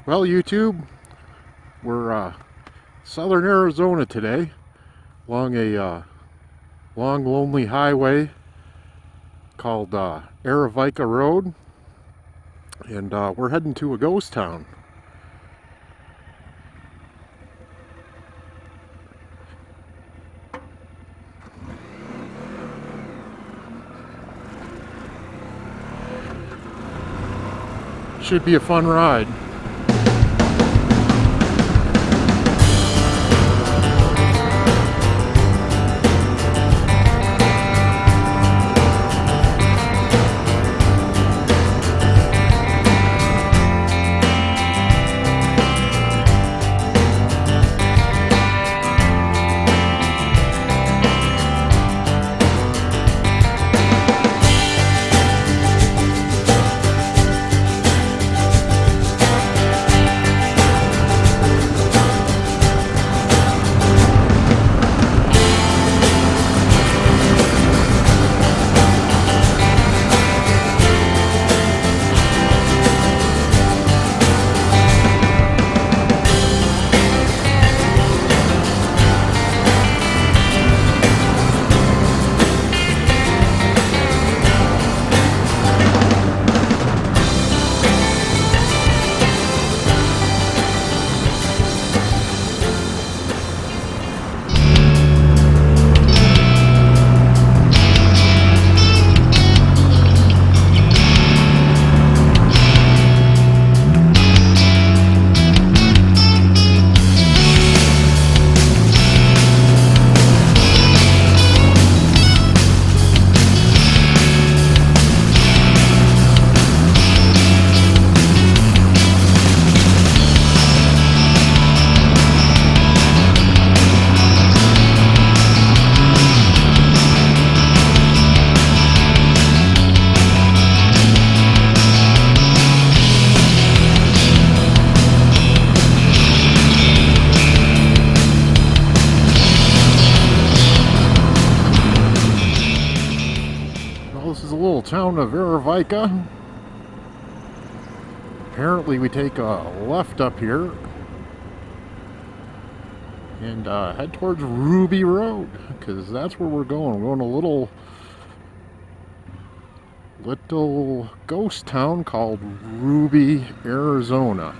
Well, YouTube, we're southern Arizona today, along a long, lonely highway called Aravica Road, and we're heading to a ghost town. Should be a fun ride. This is a little town of Aravica. Apparently we take a left up here and head towards Ruby Road, because that's where we're going. We're going to a little ghost town called Ruby, Arizona.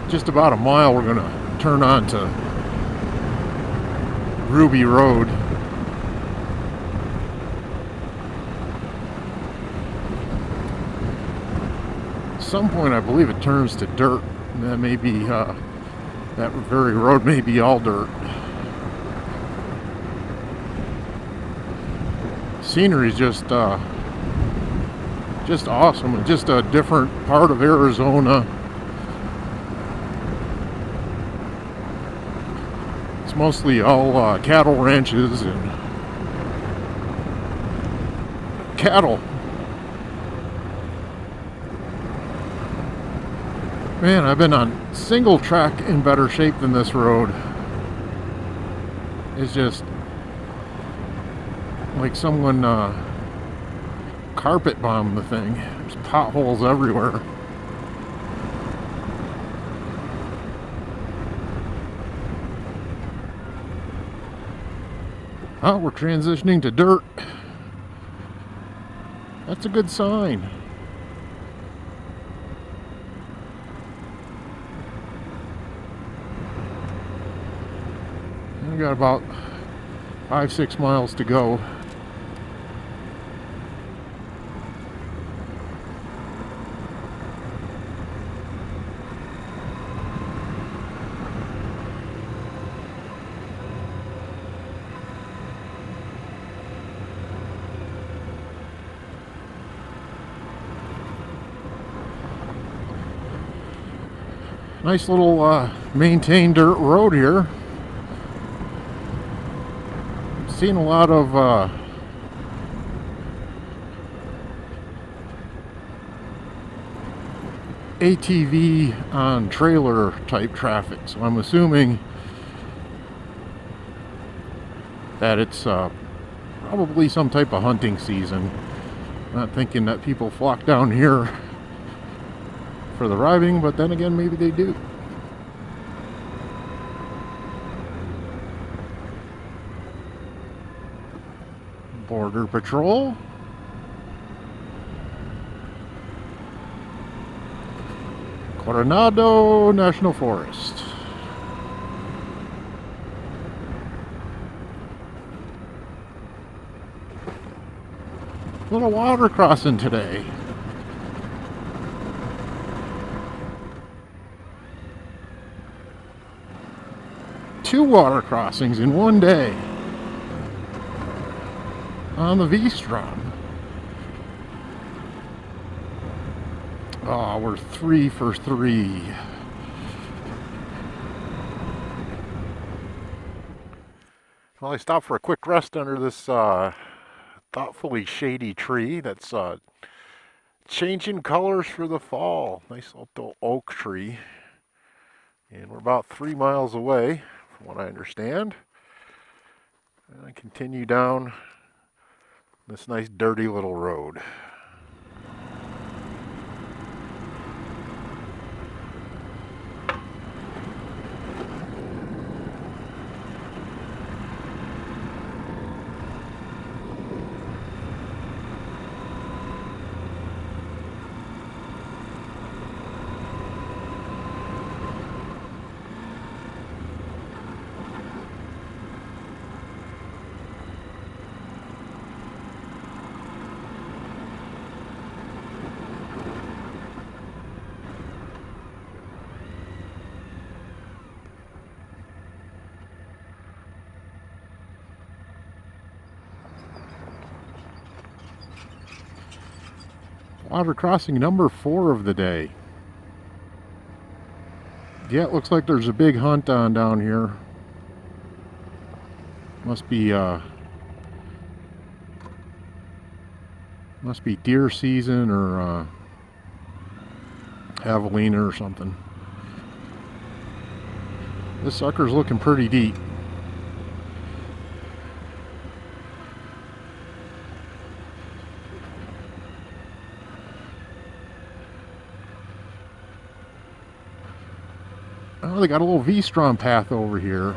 Just about a mile, we're going to turn on to Ruby Road. At some point, I believe it turns to dirt. That may be, that very road may be all dirt. Scenery is just awesome. It's just a different part of Arizona. It's mostly all cattle ranches and cattle. Man, I've been on single track in better shape than this road. It's just like someone carpet bombed the thing. There's potholes everywhere. Oh, we're transitioning to dirt. That's a good sign. We got about 5-6 miles to go. Nice little maintained dirt road here. Seen a lot of ATV on trailer type traffic, so I'm assuming that it's probably some type of hunting season. Not thinking that people flock down here for the riding, but then again, maybe they do. Border Patrol. Coronado National Forest. Little water crossing today. Two water crossings in one day on the V-Strom. Oh, we're 3 for 3. Well, I stopped for a quick rest under this thoughtfully shady tree that's changing colors for the fall. Nice little oak tree. And we're about 3 miles away, from what I understand. And I continue down this nice dirty little road. Water crossing number 4 of the day. Yeah, it looks like there's a big hunt on down here. Must be deer season or javelina or something. This sucker's looking pretty deep. Oh, they got a little V-Strom path over here.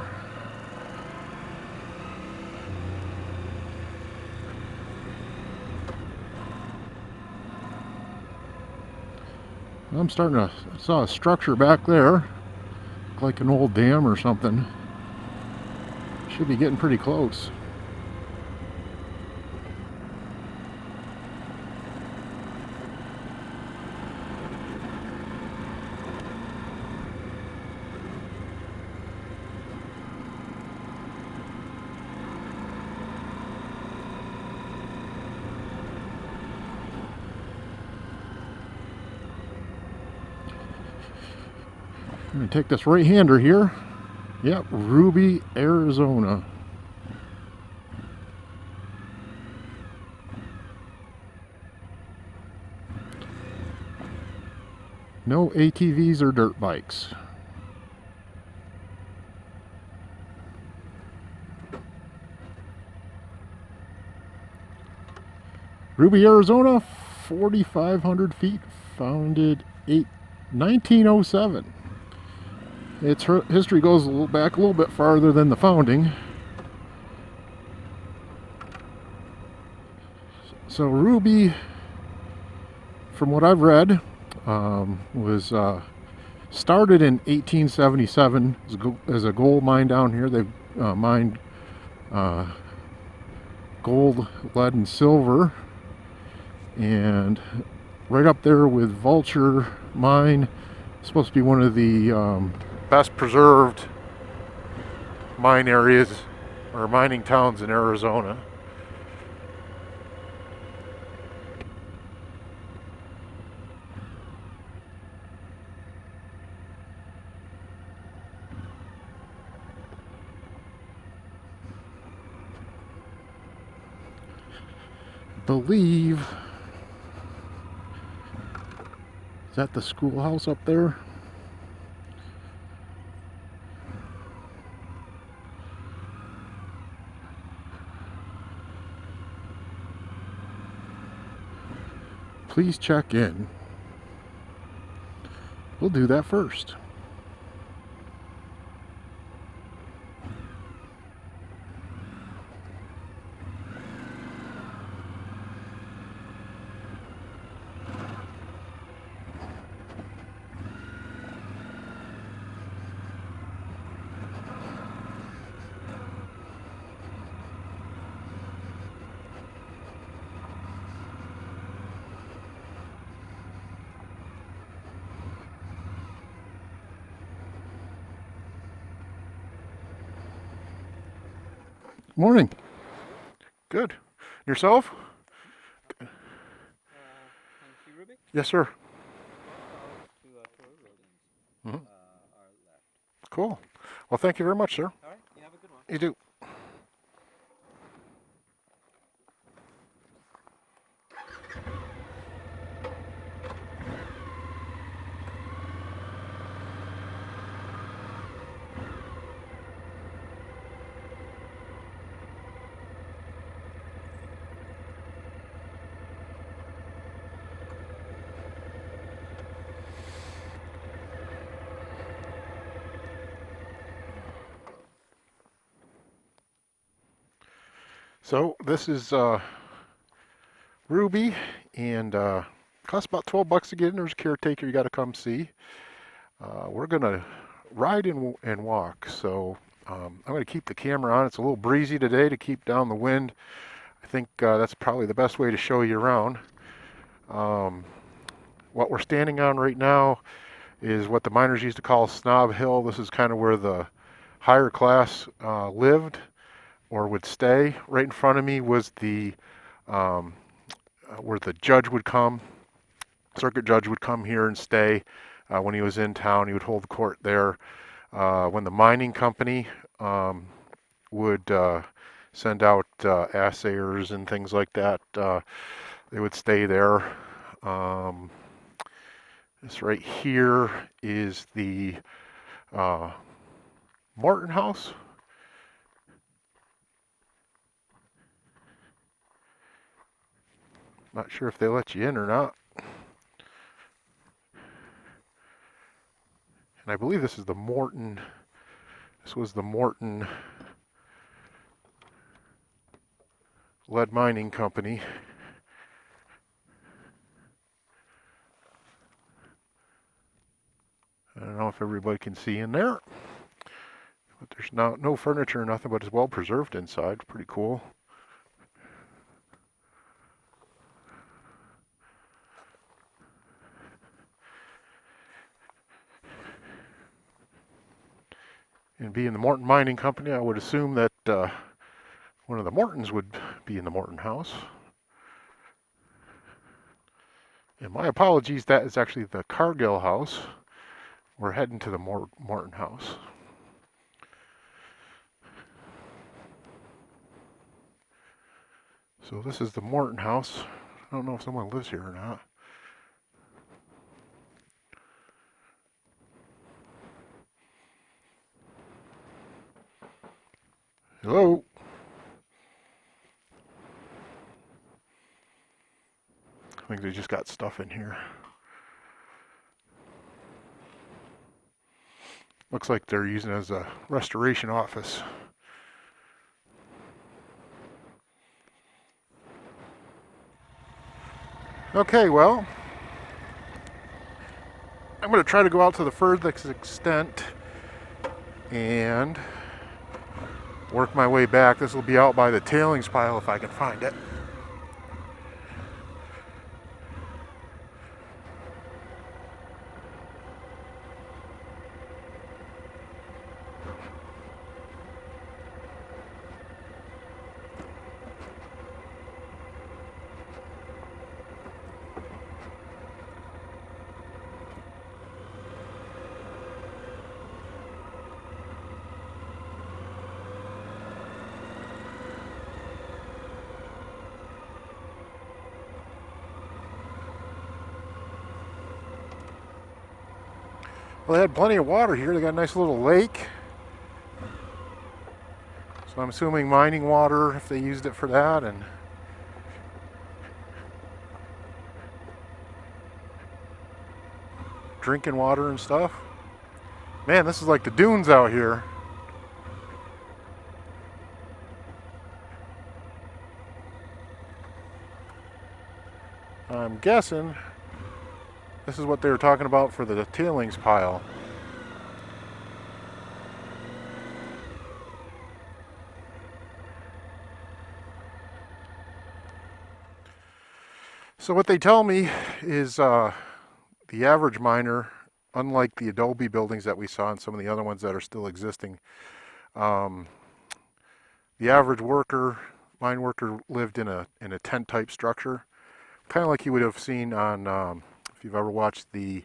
I'm starting to, I saw a structure back there, like an old dam or something. Should be getting pretty close. I'm going to take this right-hander here. Yep, Ruby, Arizona. No ATVs or dirt bikes. Ruby, Arizona, 4,500 feet, founded 1907. Its history goes back a little bit farther than the founding. So Ruby, from what I've read, was started in 1877 as a gold mine down here. They've mined gold, lead, and silver. And right up there with Vulture Mine, supposed to be one of the best preserved mine areas or mining towns in Arizona. Believe, is that the schoolhouse up there? please check in. We'll do that first. Morning. Good. Yourself? Yes, sir. Mm-hmm. Cool. Well, thank you very much, sir. All right. You have a good one. You do. So this is Ruby, and costs about $12 to get in. There's a caretaker you got to come see. We're gonna ride and walk. So I'm gonna keep the camera on. It's a little breezy today to keep down the wind. I think that's probably the best way to show you around. What we're standing on right now is what the miners used to call Snob Hill. This is kind of where the higher class lived or would stay. Right in front of me was the where the judge would come. Circuit judge would come here and stay when he was in town. He would hold court there. When the mining company would send out assayers and things like that, they would stay there. This right here is the Morton House. Not sure if they let you in or not. And I believe this is the Morton. This was the Morton Lead Mining Company. I don't know if everybody can see in there, but there's no furniture or nothing, but it's well preserved inside. Pretty cool. And being the Morton Mining Company, I would assume that one of the Mortons would be in the Morton House. And my apologies, that is actually the Cargill House. We're heading to the Morton House. So this is the Morton House. I don't know if someone lives here or not. Hello? I think they just got stuff in here. Looks like they're using it as a restoration office. Okay, well, I'm going to try to go out to the furthest extent and work my way back. This will be out by the tailings pile if I can find it. Well, they had plenty of water here. They got a nice little lake. So I'm assuming mining water if they used it for that. And drinking water and stuff. Man, this is like the dunes out here. I'm guessing this is what they were talking about for the tailings pile. So what they tell me is the average miner, unlike the adobe buildings that we saw and some of the other ones that are still existing, the average mine worker lived in a tent type structure, kind of like you would have seen on if you've ever watched the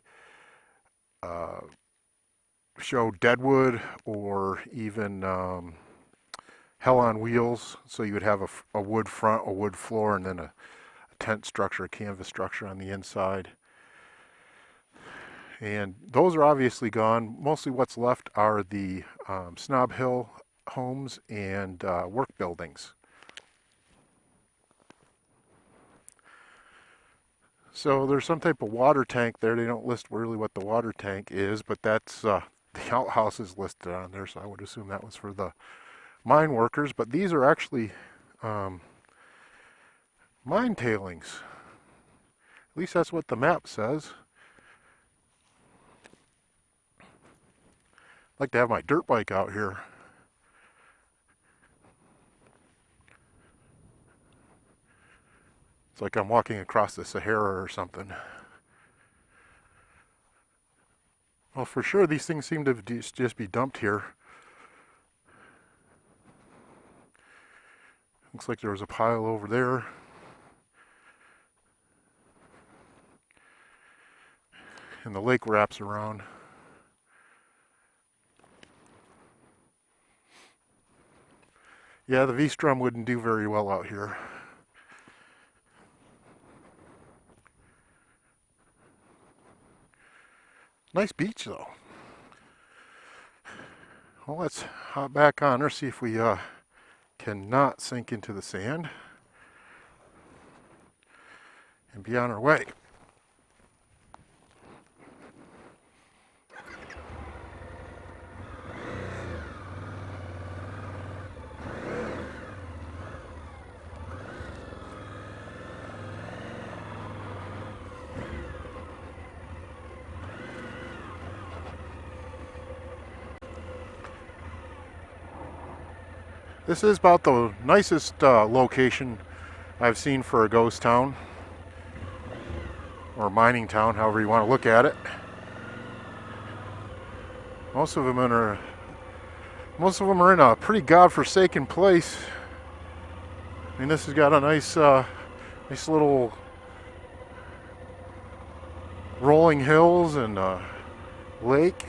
show Deadwood, or even Hell on Wheels. So you would have a wood front, a wood floor, and then a tent structure, a canvas structure on the inside. And those are obviously gone. Mostly what's left are the Snob Hill homes and work buildings. So there's some type of water tank there. They don't list really what the water tank is, but that's the outhouse is listed on there, so I would assume that was for the mine workers. But these are actually mine tailings. At least that's what the map says. I'd like to have my dirt bike out here. It's like I'm walking across the Sahara or something. Well, for sure these things seem to just be dumped here. Looks like there was a pile over there. And the lake wraps around. Yeah, the V-Strum wouldn't do very well out here. Nice beach though. Well, let's hop back on her, see if we cannot sink into the sand and be on our way. This is about the nicest location I've seen for a ghost town, or mining town, however you want to look at it. Most of them are in a pretty godforsaken place. I mean, this has got a nice little rolling hills and lake.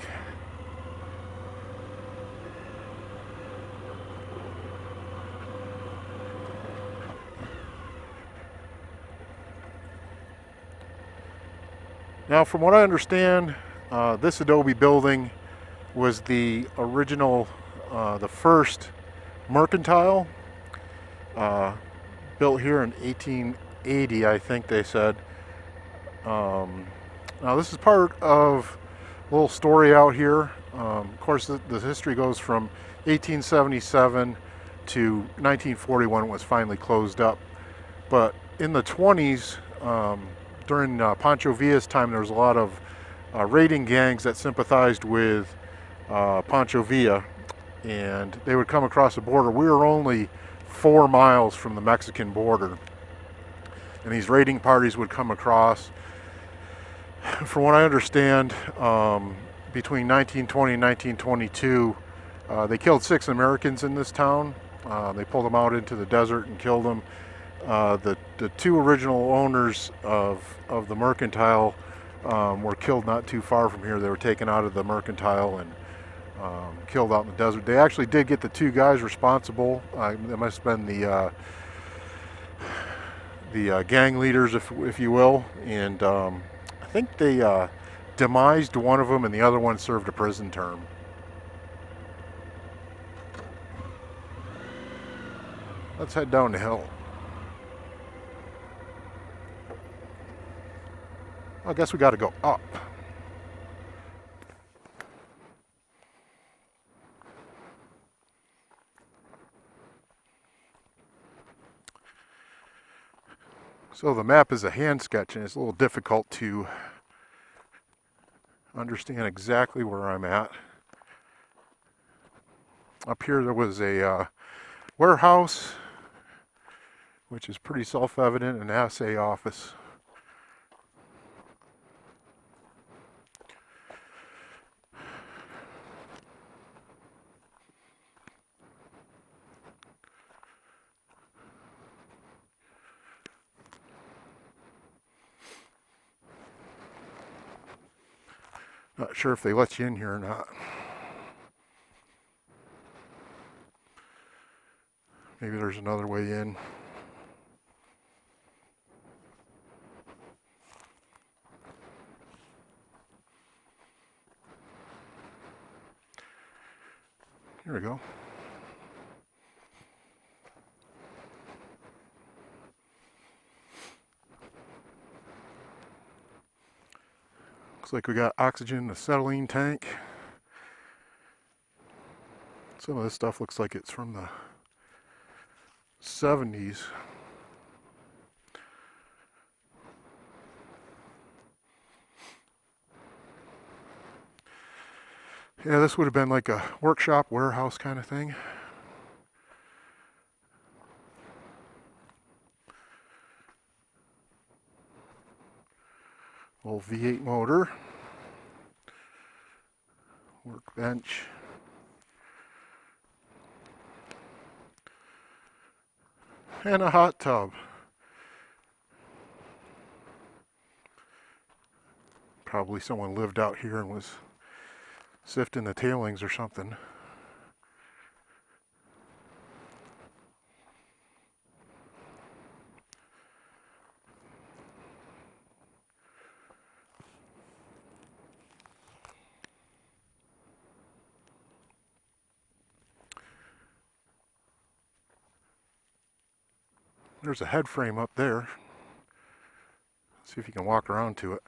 Now, from what I understand, this adobe building was the original, the first mercantile, built here in 1880, I think they said. Now, this is part of a little story out here. Of course, the history goes from 1877 to 1941 when it was finally closed up. But in the 20s, during Pancho Villa's time, there was a lot of raiding gangs that sympathized with Pancho Villa, and they would come across the border. We were only 4 miles from the Mexican border, and these raiding parties would come across. From what I understand, between 1920 and 1922, they killed 6 Americans in this town. They pulled them out into the desert and killed them. The 2 original owners of the mercantile were killed not too far from here. They were taken out of the mercantile and killed out in the desert. They actually did get the 2 guys responsible. They must have been the gang leaders, if you will, and I think they demised one of them, and the other one served a prison term. Let's head down the hill. I guess we got to go up. So the map is a hand sketch and it's a little difficult to understand exactly where I'm at. Up here there was a warehouse, which is pretty self-evident, an assay office. Not sure if they let you in here or not. Maybe there's another way in. Here we go. Looks like we got oxygen in the acetylene tank. Some of this stuff looks like it's from the 70s. Yeah, this would have been like a workshop, warehouse kind of thing. Old V8 motor. Workbench. And a hot tub. Probably someone lived out here and was sifting the tailings or something. There's a head frame up there. Let's see if you can walk around to it.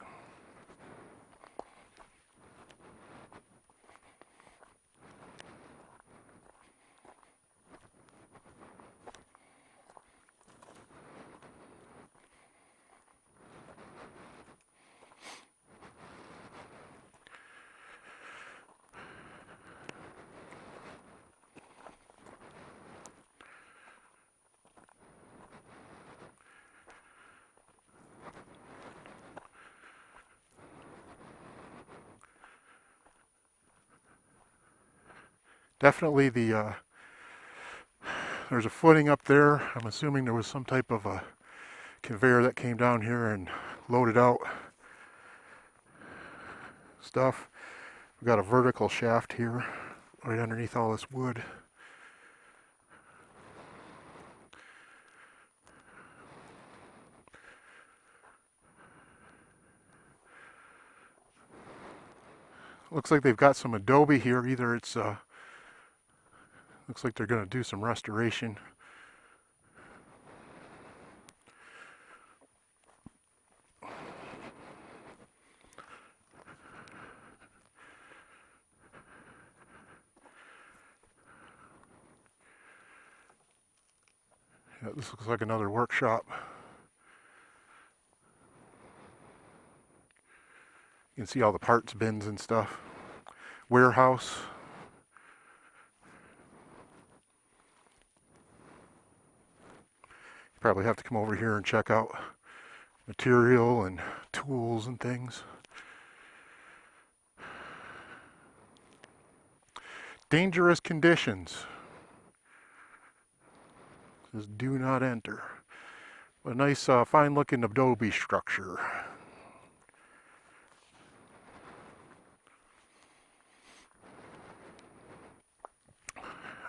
Definitely there's a footing up there. I'm assuming there was some type of a conveyor that came down here and loaded out stuff. We've got a vertical shaft here right underneath all this wood. Looks like they've got some adobe here. Either it's looks like they're going to do some restoration. Yeah, this looks like another workshop. You can see all the parts bins and stuff. Warehouse. You probably have to come over here and check out material and tools and things. Dangerous conditions. It says do not enter. A nice fine looking adobe structure.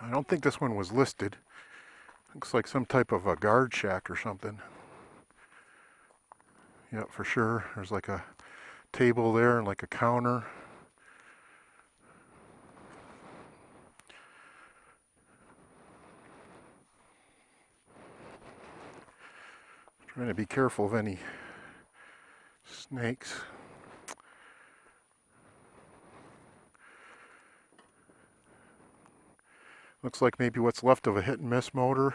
I don't think this one was listed. Looks like some type of a guard shack or something. Yep, for sure. There's like a table there and like a counter. Trying to be careful of any snakes. Looks like maybe what's left of a hit and miss motor.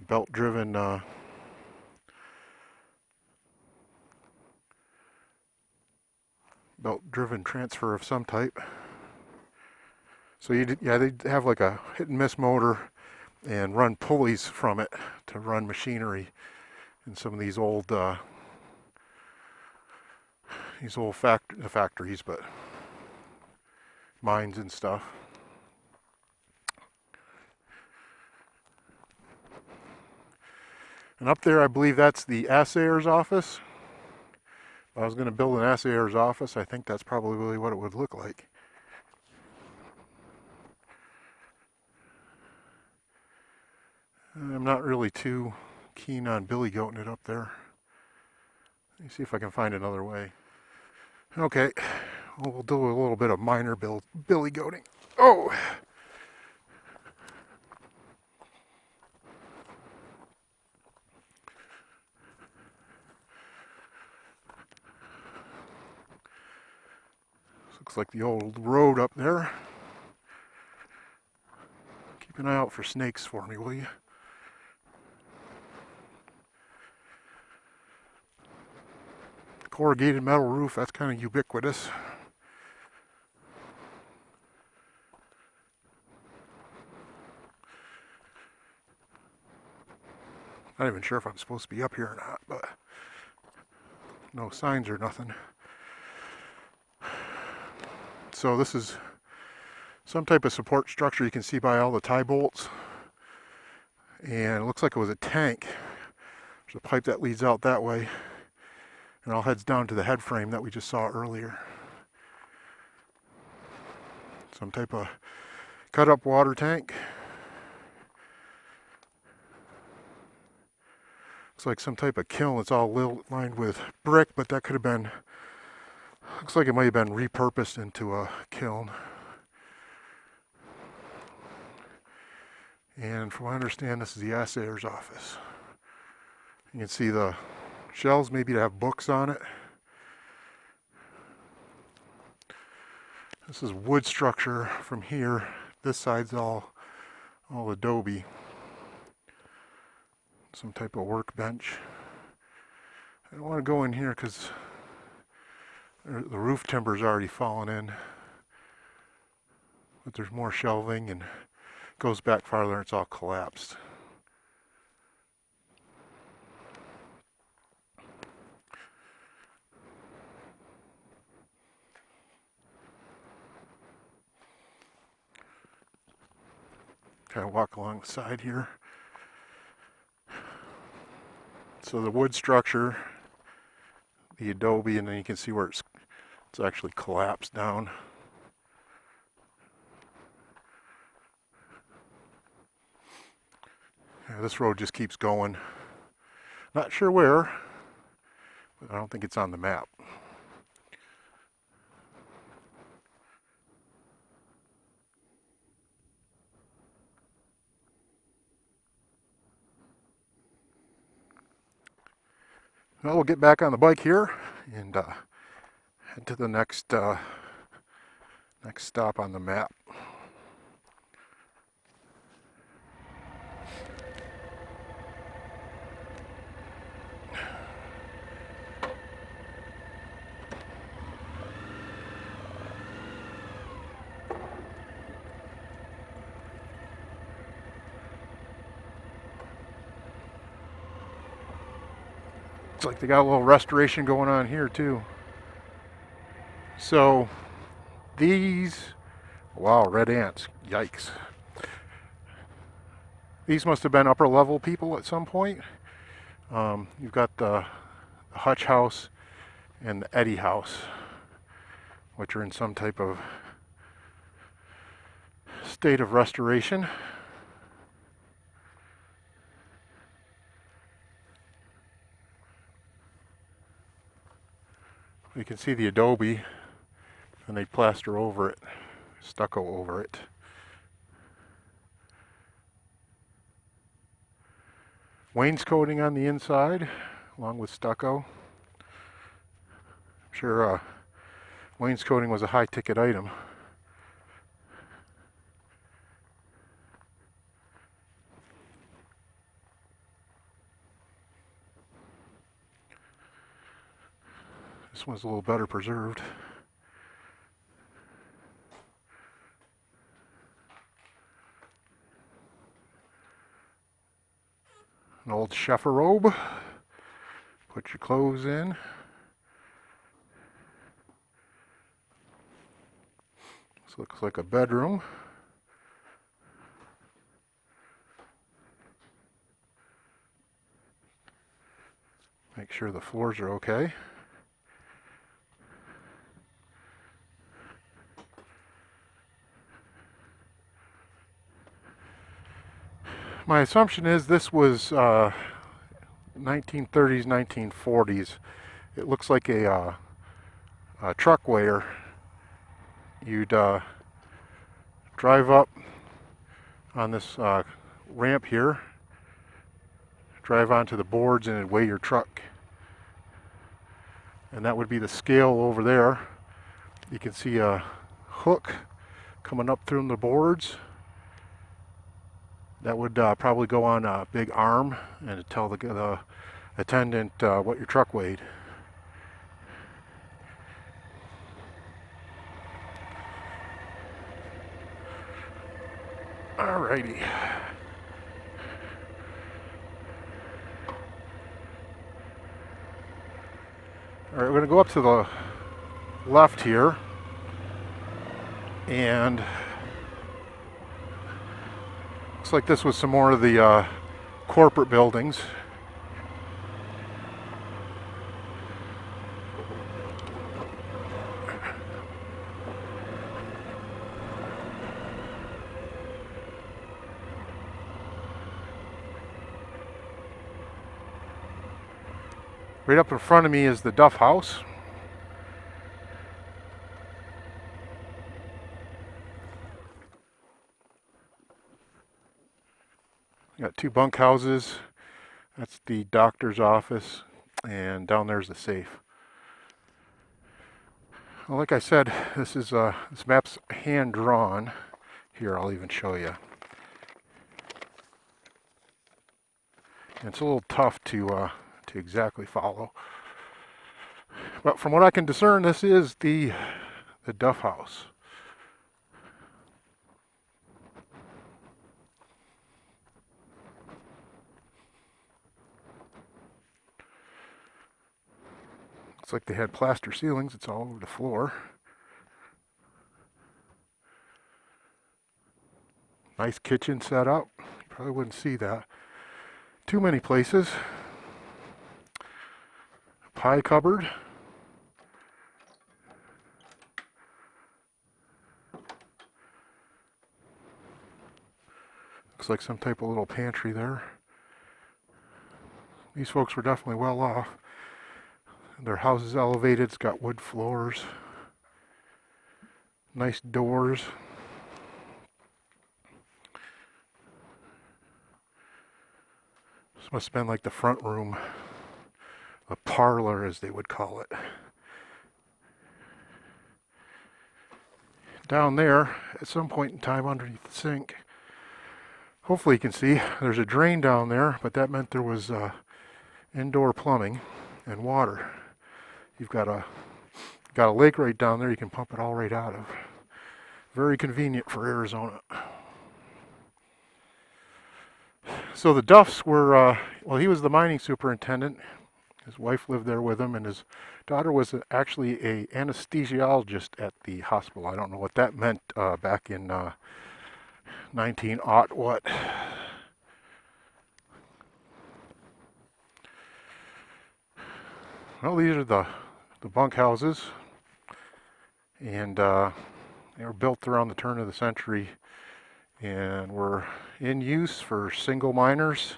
Belt driven belt-driven transfer of some type. So yeah, they have like a hit and miss motor and run pulleys from it to run machinery in some of these old factories, but mines and stuff. And up there, I believe that's the assayer's office. If I was going to build an assayer's office, I think that's probably really what it would look like. I'm not really too keen on billy goating it up there. Let me see if I can find another way. Okay, well, we'll do a little bit of minor billy goating. Oh! This looks like the old road up there. Keep an eye out for snakes for me, will you? Corrugated metal roof, that's kind of ubiquitous. Not even sure if I'm supposed to be up here or not, but no signs or nothing. So this is some type of support structure. You can see by all the tie bolts. And it looks like it was a tank. There's a pipe that leads out that way. And all heads down to the head frame that we just saw earlier. Some type of cut up water tank. Looks like some type of kiln. It's all lined with brick, but that could have been, looks like it might have been repurposed into a kiln. And from what I understand, this is the assayer's office. You can see the shelves, maybe to have books on it. This is wood structure from here. This side's all adobe. Some type of workbench. I don't want to go in here because the roof timber's already fallen in. But there's more shelving and it goes back farther and it's all collapsed. Kind of walk along the side here. So the wood structure, the adobe, and then you can see where it's actually collapsed down. Yeah, this road just keeps going. Not sure where, but I don't think it's on the map. Well, we'll get back on the bike here and head to the next stop on the map. Looks like they got a little restoration going on here too. So these, wow, red ants, yikes. These must have been upper level people at some point. You've got the Hutch house and the Eddy house, which are in some type of state of restoration. You can see the adobe, and they plaster over it, stucco over it. Wainscoting on the inside, along with stucco. I'm sure wainscoting was a high-ticket item. This one's a little better preserved. An old cheffer robe. Put your clothes in. This looks like a bedroom. Make sure the floors are okay. My assumption is this was 1930s, 1940s. It looks like a truck weigher. You'd drive up on this ramp here, drive onto the boards, and it'd weigh your truck. And that would be the scale over there. You can see a hook coming up through the boards. That would probably go on a big arm and tell the attendant what your truck weighed. Alrighty. Alright, we're going to go up to the left here, and looks like this was some more of the corporate buildings. Right up in front of me is the Duff House. Got two bunk houses. That's the doctor's office, and down there's the safe. Well, like I said, this map's hand drawn. Here, I'll even show you. And it's a little tough to exactly follow. But from what I can discern, this is the Duff House. Looks like they had plaster ceilings. It's all over the floor. Nice kitchen setup. You probably wouldn't see that too many places. Pie cupboard. Looks like some type of little pantry there. These folks were definitely well off. Their house is elevated. It's got wood floors. Nice doors. This must have been like the front room. A parlor, as they would call it. Down there, at some point in time underneath the sink, hopefully you can see, there's a drain down there, but that meant there was indoor plumbing and water. You've got a lake right down there you can pump it all right out of. Very convenient for Arizona. So the Duffs were, well, he was the mining superintendent. His wife lived there with him, and his daughter was actually an anesthesiologist at the hospital. I don't know what that meant back in 19-aught what. Well, these are the bunk houses, and they were built around the turn of the century and were in use for single miners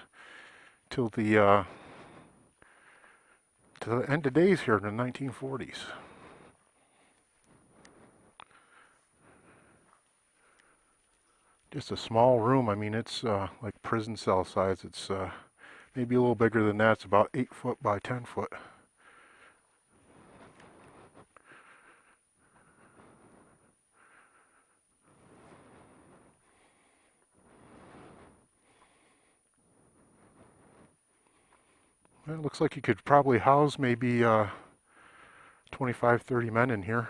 till the end of days here in the 1940s. Just a small room. I mean, it's like prison cell size. It's maybe a little bigger than that. It's about 8 foot by 10 foot. Well, it looks like you could probably house maybe 25, 30 men in here.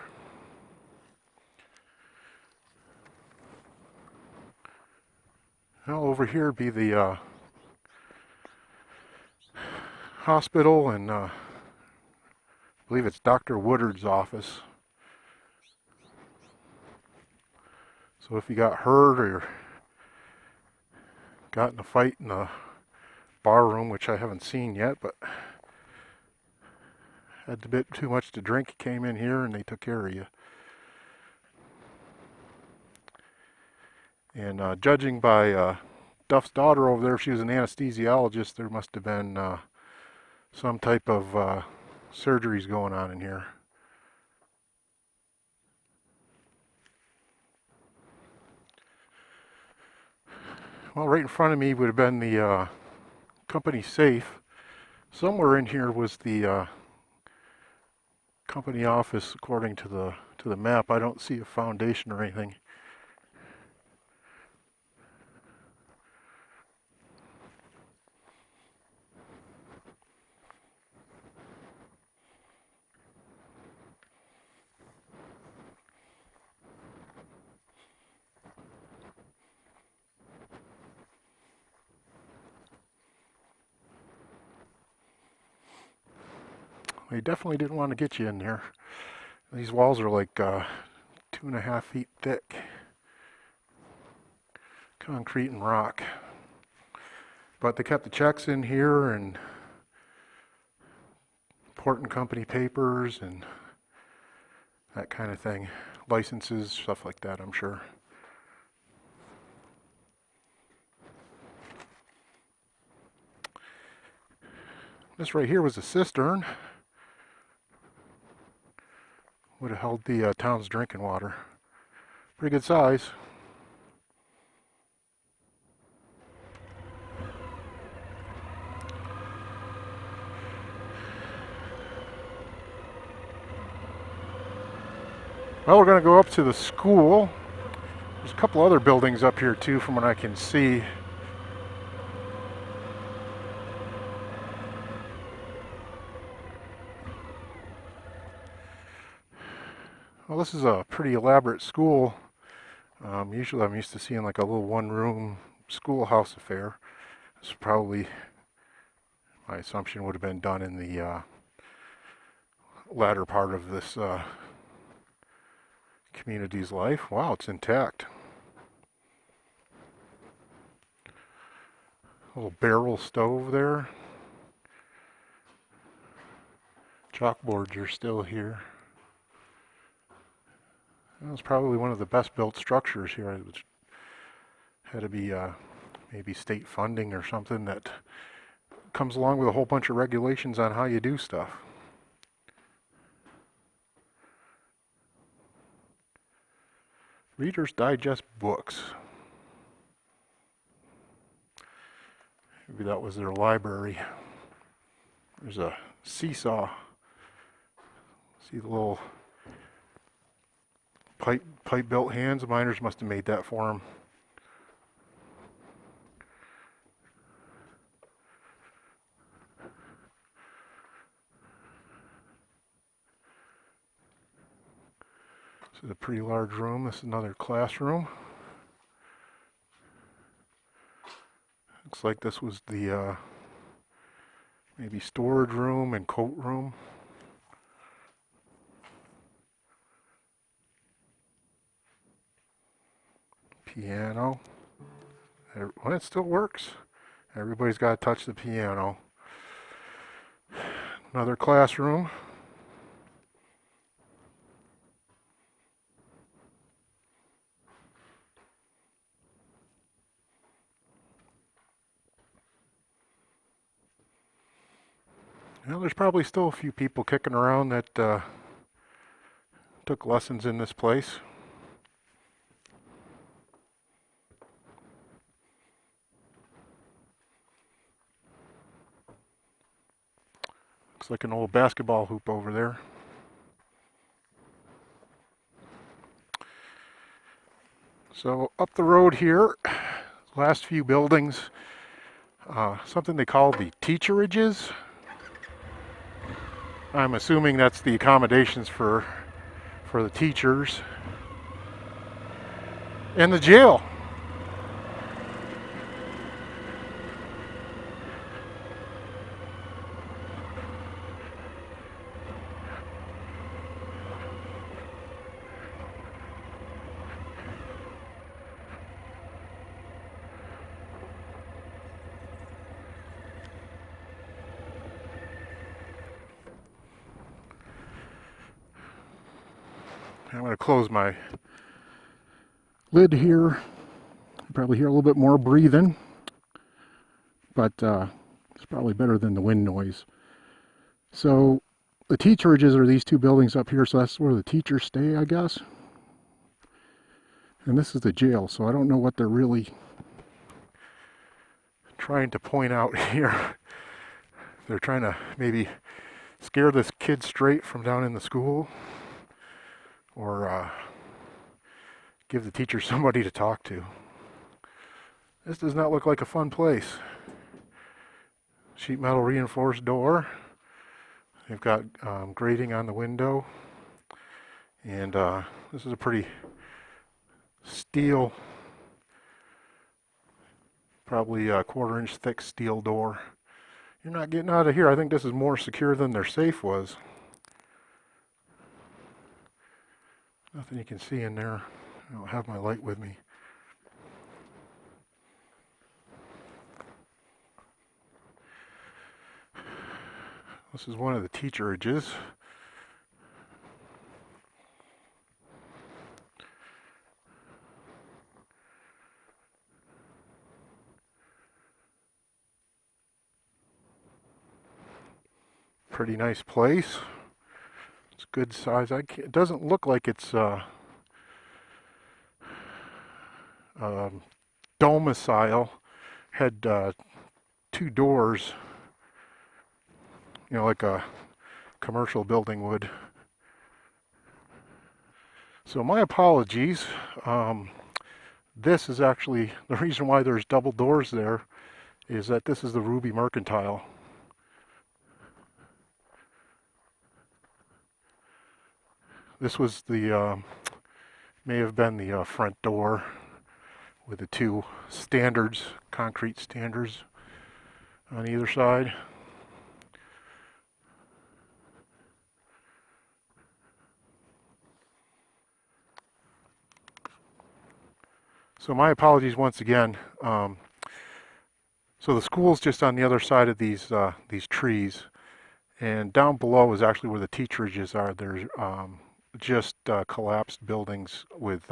Well, over here would be the hospital, and I believe it's Dr. Woodard's office. So if you got hurt or got in a fight in a bar room, which I haven't seen yet, but had a bit too much to drink, came in here and they took care of you. And judging by Duff's daughter over there, if she was an anesthesiologist, there must have been some type of surgeries going on in here. Well, right in front of me would have been the company safe. Somewhere in here was the company office, according to the map. I don't see a foundation or anything. They definitely didn't want to get you in there. These walls are like 2.5 feet thick. Concrete and rock. But they kept the checks in here and important company papers and that kind of thing. Licenses, stuff like that, I'm sure. This right here was a cistern. Would have held the town's drinking water. Pretty good size. Well, we're going to go up to the school. There's a couple other buildings up here too from what I can see. Well, this is a pretty elaborate school. Usually I'm used to seeing like a little one-room schoolhouse affair. This is probably, my assumption, would have been done in the latter part of this community's life. Wow, it's intact. A little barrel stove there. Chalkboards are still here. That was probably one of the best built structures here. It had to be maybe state funding or something that comes along with a whole bunch of regulations on how you do stuff. Reader's Digest books. Maybe that was their library. There's a seesaw. See the little pipe built hands? Miners must have made that for them. This is a pretty large room. This is another classroom. Looks like this was the maybe storage room and coat room. Piano. Well, it still works. Everybody's got to touch the piano. Another classroom. Well, there's probably still a few people kicking around that took lessons in this place. Looks like an old basketball hoop over there. So up the road here, last few buildings, something they call the teacherages. I'm assuming that's the accommodations for the teachers. And the jail. I'm going to close my lid here. You probably hear a little bit more breathing, but it's probably better than the wind noise. So the teacherages are these two buildings up here, so that's where the teachers stay, I guess. And this is the jail, so I don't know what they're really trying to point out here. They're trying to maybe scare this kid straight from down in the school, or give the teacher somebody to talk to. This does not look like a fun place. Sheet metal reinforced door. They've got grating on the window, and this is a pretty steel, probably a 1/4-inch thick steel door. You're not getting out of here. I think this is more secure than their safe was. Nothing you can see in there. I don't have my light with me. This is one of the teacherages. Pretty nice place. It's good size. It doesn't look like it's domicile. Had 2 doors, you know, like a commercial building would. So my apologies. This is actually the reason why there's double doors there, is that this is the Ruby Mercantile. This was the may have been the front door with the 2 standards, concrete standards on either side. So my apologies once again. So the school's just on the other side of these trees, and down below is actually where the teacherages are. There's just collapsed buildings with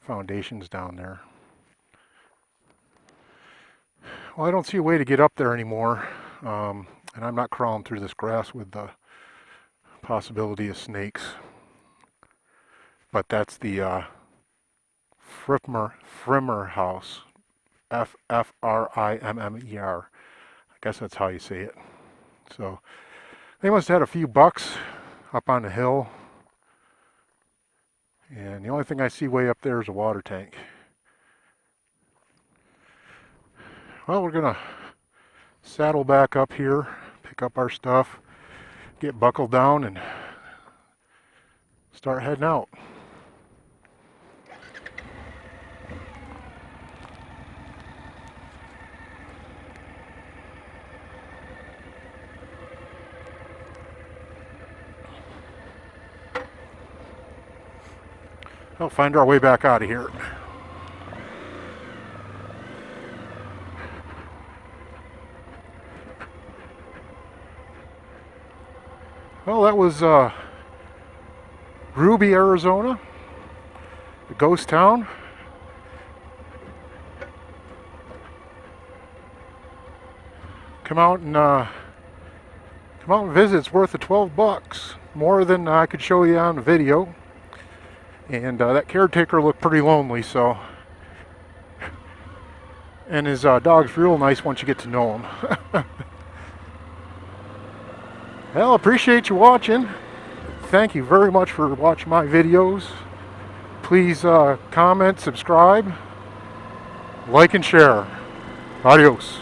foundations down there. Well, I don't see a way to get up there anymore, and I'm not crawling through this grass with the possibility of snakes. But that's the Frimmer House, F-R-I-M-M-E-R. I guess that's how you say it. So they must have had a few bucks up on the hill, and the only thing I see way up there is a water tank. Well, we're gonna saddle back up here, pick up our stuff, get buckled down, and start heading out. We'll find our way back out of here. Well, that was Ruby, Arizona, a ghost town. Come out and visit. It's worth the 12 bucks, more than I could show you on the video. And that caretaker looked pretty lonely, so. And his dog's real nice once you get to know him. Well, appreciate you watching. Thank you very much for watching my videos. Please comment, subscribe, like, and share. Adios.